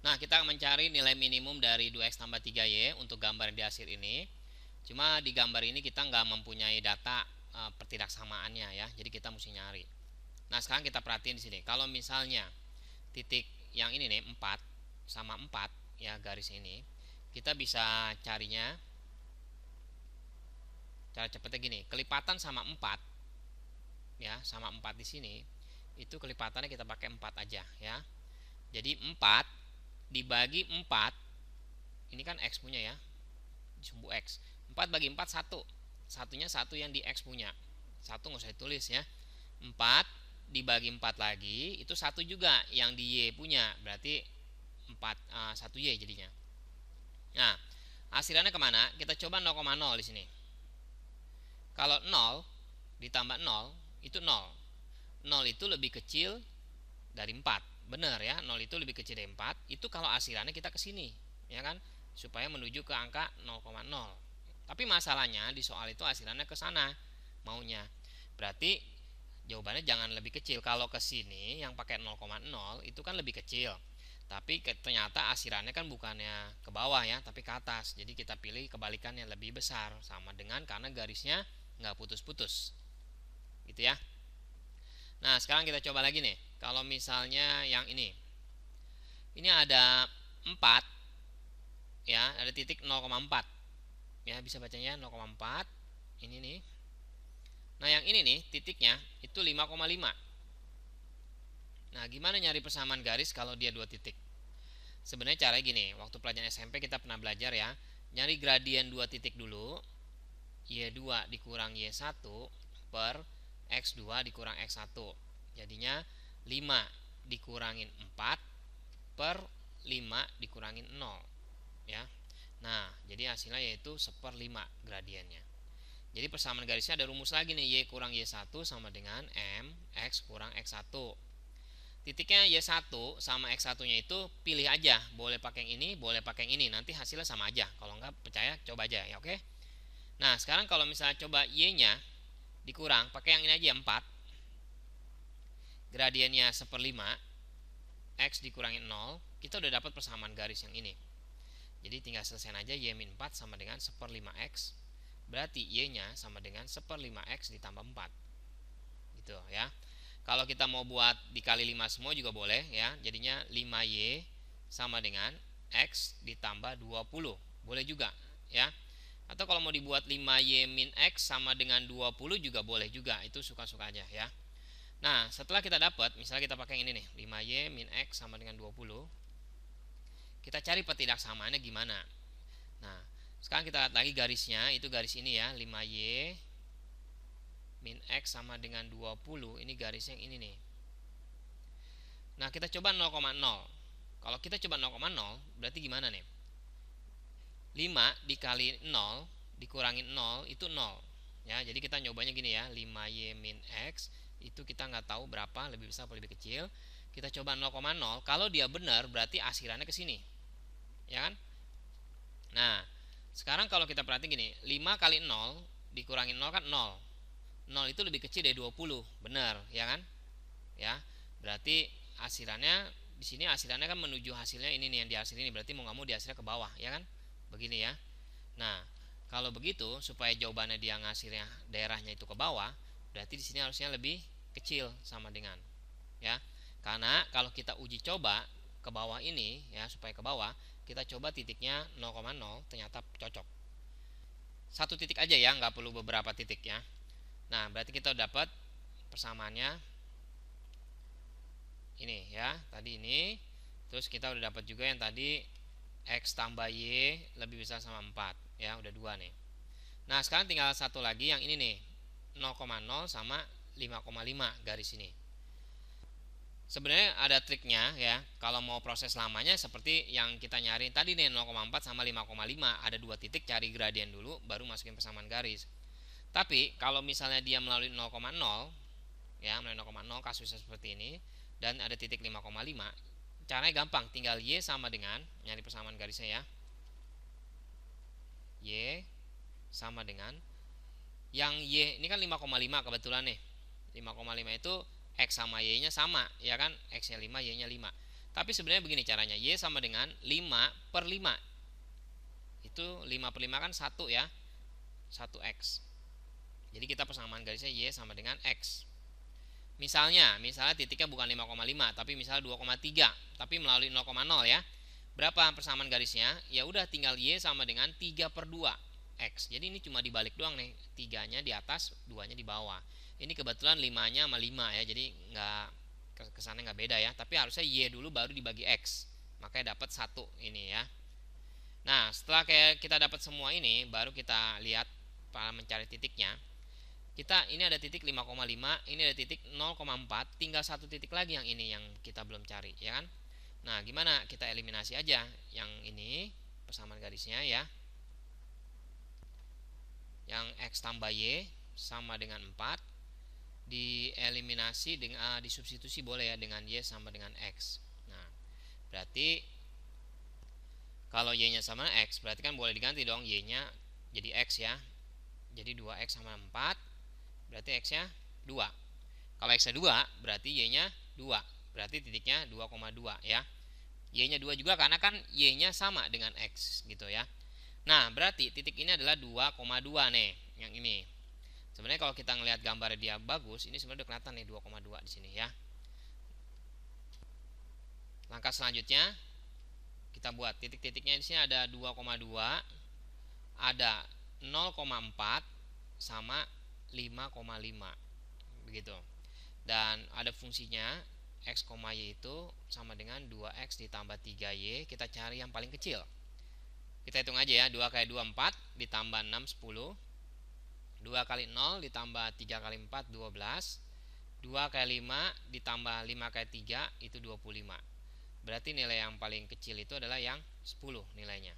Nah, kita mencari nilai minimum dari 2x tambah 3y untuk gambar di hasil ini. Cuma di gambar ini kita nggak mempunyai data pertidaksamaannya ya, jadi kita mesti nyari. Nah, sekarang kita perhatiin di sini. Kalau misalnya titik yang ini nih 4 sama 4 ya, garis ini, kita bisa carinya. Cara cepatnya gini, kelipatan sama 4 ya, sama 4 di sini itu kelipatannya kita pakai 4 aja ya. Jadi 4 dibagi 4, ini kan X punya ya, sumbu X. 4 bagi 4 1. Satunya satu yang di X punya. Satu nggak usah ditulis ya. 4 dibagi 4 lagi itu satu juga yang di Y punya. Berarti 1 Y jadinya. Nah, hasilnya kemana? Kita coba 0,0 di sini. Kalau 0 ditambah 0 itu 0. 0 itu lebih kecil dari 4. Benar ya, 0 itu lebih kecil dari 4. Itu kalau asilannya kita ke sini, ya kan? Supaya menuju ke angka 0,0. Tapi masalahnya di soal itu asilannya ke sana maunya. Berarti jawabannya jangan lebih kecil. Kalau ke sini yang pakai 0,0 itu kan lebih kecil. Tapi ternyata asilannya kan bukannya ke bawah ya, tapi ke atas. Jadi kita pilih kebalikannya, lebih besar, sama dengan karena garisnya nggak putus-putus. Gitu ya. Nah, sekarang kita coba lagi nih. Kalau misalnya yang ini. Ini ada 4 ya, ada titik 0,4. Ya, bisa bacanya 0,4. Ini nih. Nah, yang ini nih titiknya itu 5,5. Nah, gimana nyari persamaan garis kalau dia dua titik? Sebenarnya caranya gini, waktu pelajaran SMP kita pernah belajar ya, nyari gradien dua titik dulu. Y2 dikurang Y1 per X2 dikurang X1. Jadinya 5 dikurangin 4 per 5 dikurangin 0 ya. Nah, jadi hasilnya yaitu 1/5 gradiennya. Jadi persamaan garisnya ada rumus lagi nih, Y kurang Y1 sama dengan M X kurang X1. Titiknya Y1 sama X1-nya itu pilih aja, boleh pakai yang ini, boleh pakai yang ini, nanti hasilnya sama aja. Kalau nggak percaya coba aja ya, oke. Nah, sekarang kalau misalnya coba Y-nya dikurang, pakai yang ini aja 4. Gradiennya 1/5, X dikurangin 0, kita udah dapat persamaan garis yang ini. Jadi tinggal selesaiin aja, Y-4 sama dengan 1/5X. Berarti Y-nya sama dengan 1/5X ditambah 4. Gitu ya. Kalau kita mau buat dikali 5 semua juga boleh ya. Jadinya 5Y sama dengan X ditambah 20. Boleh juga ya. Atau kalau mau dibuat 5Y min X sama dengan 20 juga boleh juga. Itu suka-suka aja ya. Nah, setelah kita dapat, misalnya kita pakai ini nih, 5Y min X sama dengan 20. Kita cari pertidaksamaannya gimana. Nah, sekarang kita lihat lagi garisnya. Itu garis ini ya, 5Y min X sama dengan 20. Ini garis yang ini nih. Nah, kita coba 0,0. Kalau kita coba 0,0 berarti gimana nih? 5 dikali 0 dikurangin 0 itu 0 ya. Jadi kita nyobanya gini ya, 5Y min X itu kita nggak tahu berapa, lebih besar atau lebih kecil. Kita coba 0,0. Kalau dia benar berarti asilannya ke sini ya kan. Nah, sekarang kalau kita perhatiin gini, 5 kali 0 dikurangin 0 kan 0. 0 itu lebih kecil dari 20, benar ya kan? Ya, berarti asilannya di sini asilannya kan menuju hasilnya ini nih, yang di hasil ini, berarti mau nggak mau di hasilnya ke bawah ya kan? Begini ya. Nah, kalau begitu supaya jawabannya dia ngasihnya daerahnya itu ke bawah, berarti di sini harusnya lebih kecil sama dengan ya. Karena kalau kita uji coba ke bawah ini ya, supaya ke bawah, kita coba titiknya 0,0 ternyata cocok. Satu titik aja ya, nggak perlu beberapa titik ya. Nah, berarti kita dapat persamaannya ini ya, tadi ini. Terus kita udah dapat juga yang tadi X tambah Y lebih besar sama 4 ya, udah 2 nih. Nah, sekarang tinggal satu lagi yang ini nih, 0,0 sama 5,5 garis ini. Sebenarnya ada triknya ya, kalau mau proses lamanya seperti yang kita nyari tadi nih, 0,4 sama 5,5, ada dua titik, cari gradien dulu baru masukin persamaan garis. Tapi kalau misalnya dia melalui 0,0 ya, melalui 0,0 kasusnya seperti ini dan ada titik 5,5, caranya gampang, tinggal Y sama dengan, nyari persamaan garisnya ya, Y sama dengan yang Y ini kan 5,5 kebetulan nih. 5,5 itu X sama Y nya sama ya kan, X nya 5 Y nya 5. Tapi sebenarnya begini caranya, Y sama dengan 5 per 5. Itu 5 per 5 kan 1 ya, 1X. Jadi kita persamaan garisnya Y sama dengan X. Misalnya titiknya bukan 5,5 tapi misalnya 2,3, tapi melalui 0,0 ya. Berapa persamaan garisnya? Ya udah tinggal Y sama dengan 3 per 2 X. Jadi ini cuma dibalik doang nih, 3-nya di atas, 2-nya di bawah. Ini kebetulan 5-nya sama 5 ya, jadi nggak kesannya nggak beda ya. Tapi harusnya Y dulu baru dibagi X, makanya dapat 1 ini ya. Nah setelah kayak kita dapat semua ini, baru kita lihat para mencari titiknya. Ini ada titik 5,5, ini ada titik 0,4, tinggal satu titik lagi yang ini yang kita belum cari ya kan. Nah gimana, kita eliminasi aja yang ini persamaan garisnya ya, yang X tambah Y sama dengan 4 dieliminasi dengan disubstitusi boleh ya dengan Y sama dengan X. Nah berarti kalau Y nya sama X berarti kan boleh diganti dong, Y nya jadi X ya, jadi 2X sama 4 berarti X nya 2. Kalau X nya 2 berarti Y nya 2, berarti titiknya 2,2 ya. Y nya 2 juga karena kan Y nya sama dengan X gitu ya. Nah berarti titik ini adalah 2,2 nih, yang ini. Sebenarnya kalau kita ngelihat gambar dia bagus, ini sebenarnya udah kelihatan nih 2,2 di sini ya. Langkah selanjutnya kita buat titik-titiknya. Di sini ada 2,2, ada 0,4 sama 5,5 begitu. Dan ada fungsinya X, Y itu sama dengan 2X ditambah 3Y. Kita cari yang paling kecil. Kita hitung aja ya, 2 kali 2 4 ditambah 6 10. 2 kali 0 ditambah 3 kali 4 12. 2 kali 5 ditambah 5 kali 3 itu 25. Berarti nilai yang paling kecil itu adalah yang 10 nilainya.